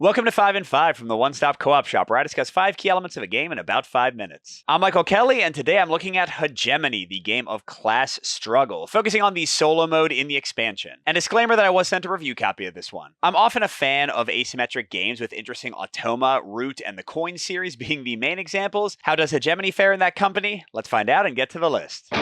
Welcome to 5 and 5 from the One Stop Co-op Shop, where I discuss 5 key elements of a game in about 5 minutes. I'm Michael Kelly, and today I'm looking at Hegemony, the game of class struggle, focusing on the solo mode in the expansion. And disclaimer that I was sent a review copy of this one. I'm often a fan of asymmetric games with interesting Automa, Root, and the Coin series being the main examples. How does Hegemony fare in that company? Let's find out and get to the list.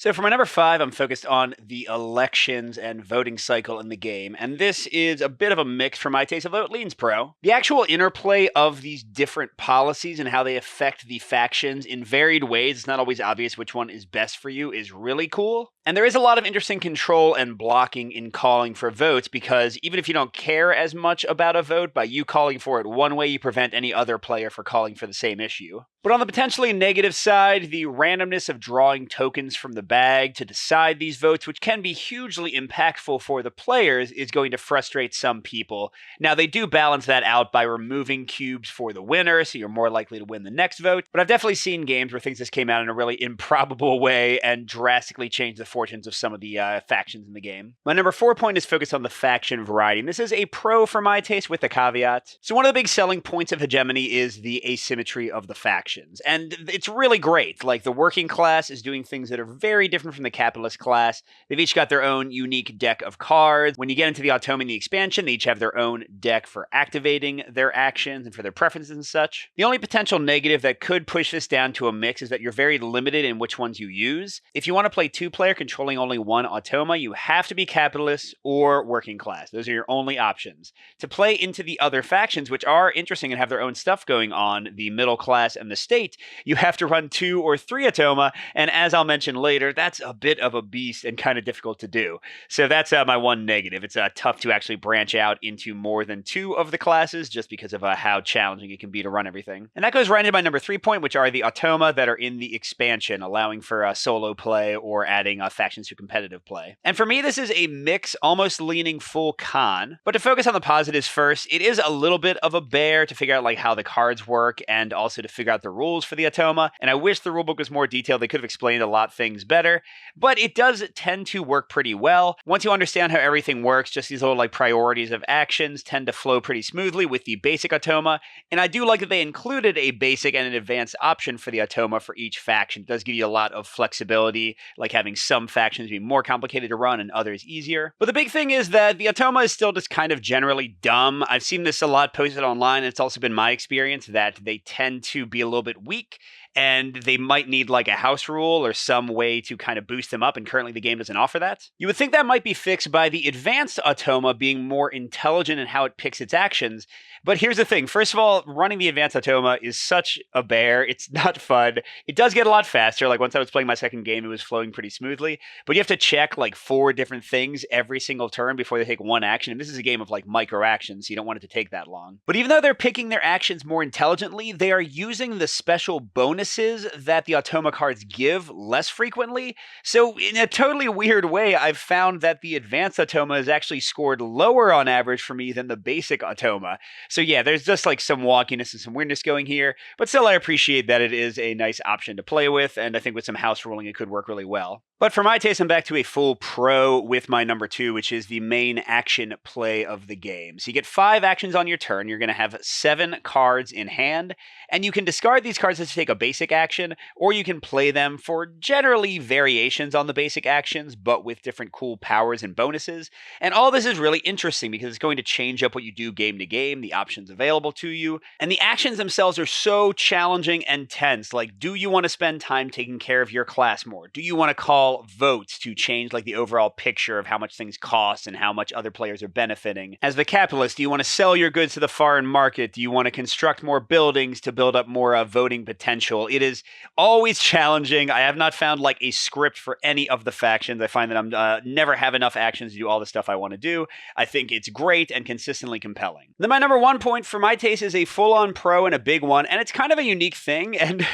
So for my number 5, I'm focused on the elections and voting cycle in the game, and this is a bit of a mix for my taste, although it leans pro. The actual interplay of these different policies and how they affect the factions in varied ways, it's not always obvious which one is best for you, is really cool. And there is a lot of interesting control and blocking in calling for votes, because even if you don't care as much about a vote, by you calling for it one way, you prevent any other player from calling for the same issue. But on the potentially negative side, the randomness of drawing tokens from the bag to decide these votes, which can be hugely impactful for the players, is going to frustrate some people. Now, they do balance that out by removing cubes for the winner, so you're more likely to win the next vote. But I've definitely seen games where things just came out in a really improbable way and drastically changed the fortunes of some of the factions in the game. My number 4 point is focused on the faction variety, and this is a pro for my taste with a caveat. So one of the big selling points of Hegemony is the asymmetry of the factions, and it's really great. Like, the working class is doing things that are very different from the capitalist class. They've each got their own unique deck of cards. When you get into the Automa and the expansion, they each have their own deck for activating their actions and for their preferences and such. The only potential negative that could push this down to a mix is that you're very limited in which ones you use. If you want to play 2-player controlling only one Automa, you have to be capitalist or working class. Those are your only options. To play into the other factions, which are interesting and have their own stuff going on, the middle class and the state, you have to run 2 or 3 Automa, and as I'll mention later, that's a bit of a beast and kind of difficult to do. So that's my one negative. It's tough to actually branch out into more than 2 of the classes just because of how challenging it can be to run everything. And that goes right into my number 3 point, which are the Automa that are in the expansion, allowing for solo play or adding factions to competitive play. And for me, this is a mix, almost leaning full con. But to focus on the positives first, it is a little bit of a bear to figure out like how the cards work and also to figure out the rules for the Automa. And I wish the rulebook was more detailed. They could have explained a lot of things better, but it does tend to work pretty well. Once you understand how everything works, just these little like priorities of actions tend to flow pretty smoothly with the basic Automa. And I do like that they included a basic and an advanced option for the Automa for each faction. It does give you a lot of flexibility, like having some factions be more complicated to run and others easier. But the big thing is that the Automa is still just kind of generally dumb. I've seen this a lot posted online, and it's also been my experience that they tend to be a little bit weak, and they might need like a house rule or some way to kind of boost them up, and currently the game doesn't offer that. You would think that might be fixed by the advanced Automa being more intelligent in how it picks its actions, but here's the thing. First of all, running the advanced Automa is such a bear. It's not fun. It does get a lot faster. Like, once I was playing my second game, it was flowing pretty smoothly, but you have to check like 4 different things every single turn before they take one action, and this is a game of like micro actions, so you don't want it to take that long. But even though they're picking their actions more intelligently, they are using the special bonuses that the Automa cards give less frequently. So in a totally weird way, I've found that the advanced Automa is actually scored lower on average for me than the basic Automa. So yeah, there's just like some wonkiness and some weirdness going here, but still I appreciate that it is a nice option to play with, and I think with some house ruling it could work really well. But for my taste, I'm back to a full pro with my number 2, which is the main action play of the game. So you get 5 actions on your turn. You're going to have 7 cards in hand, and you can discard these cards to take a basic action, or you can play them for generally variations on the basic actions, but with different cool powers and bonuses. And all this is really interesting because it's going to change up what you do game to game, the options available to you, and the actions themselves are so challenging and tense. Like, do you want to spend time taking care of your class more? Do you want to call votes to change like the overall picture of how much things cost and how much other players are benefiting? As the capitalist, do you want to sell your goods to the foreign market? Do you want to construct more buildings to build up more voting potential? It is always challenging. I have not found like a script for any of the factions. I find that I'm never have enough actions to do all the stuff I want to do. I think it's great and consistently compelling. Then my number 1 point for my taste is a full-on pro and a big one, and it's kind of a unique thing. And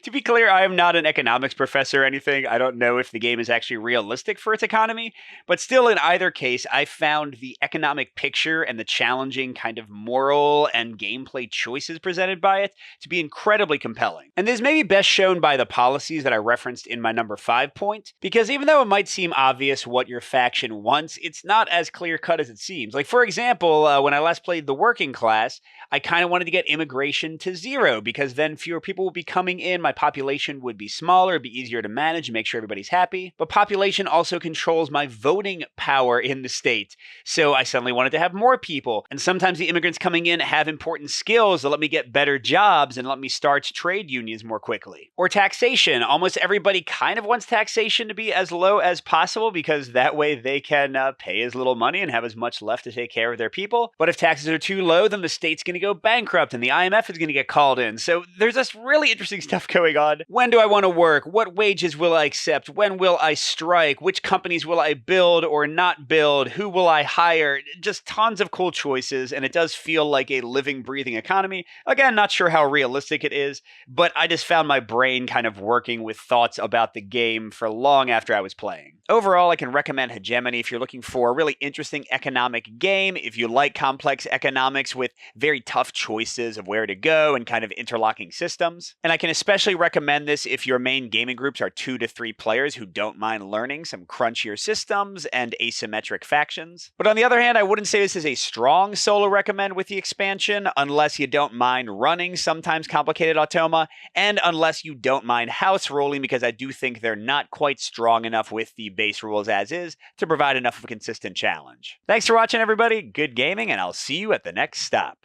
to be clear, I am not an economics professor or anything. I don't know if the game is actually realistic for its economy. But still, in either case, I found the economic picture and the challenging kind of moral and gameplay choices presented by it to be incredibly compelling. And this may be best shown by the policies that I referenced in my number 5 point, because even though it might seem obvious what your faction wants, it's not as clear cut as it seems. Like, for example, when I last played the working class, I kind of wanted to get immigration to 0 because then fewer people would be coming in, my population would be smaller, it'd be easier to manage and make sure everybody's happy. But population also controls my voting power in the state, so I suddenly wanted to have more people. And sometimes the immigrants coming in have important skills that let me get better jobs and let me start trade unions more quickly. Or taxation. Almost everybody kind of wants taxation to be as low as possible because that way they can pay as little money and have as much left to take care of their people. But if taxes are too low, then the state's going to go bankrupt and the IMF is going to get called in. So there's this really interesting stuff going on. When do I want to work? What wages will I accept? When will I strike? Which companies will I build or not build? Who will I hire? Just tons of cool choices, and it does feel like a living, breathing economy. Again, not sure how realistic it is, but I just found my brain kind of working with thoughts about the game for long after I was playing. Overall, I can recommend Hegemony if you're looking for a really interesting economic game, if you like complex economics with very tough choices of where to go and kind of interlocking systems. And I can especially recommend this if your main gaming groups are 2 to 3 players who don't mind learning some crunchier systems and asymmetric factions. But on the other hand, I wouldn't say this is a strong solo recommend with the expansion unless you don't mind running sometimes complicated Automa, and unless you don't mind house rolling, because I do think they're not quite strong enough with the base rules as is to provide enough of a consistent challenge. Thanks for watching, everybody. Good gaming, and I'll see you at the next stop.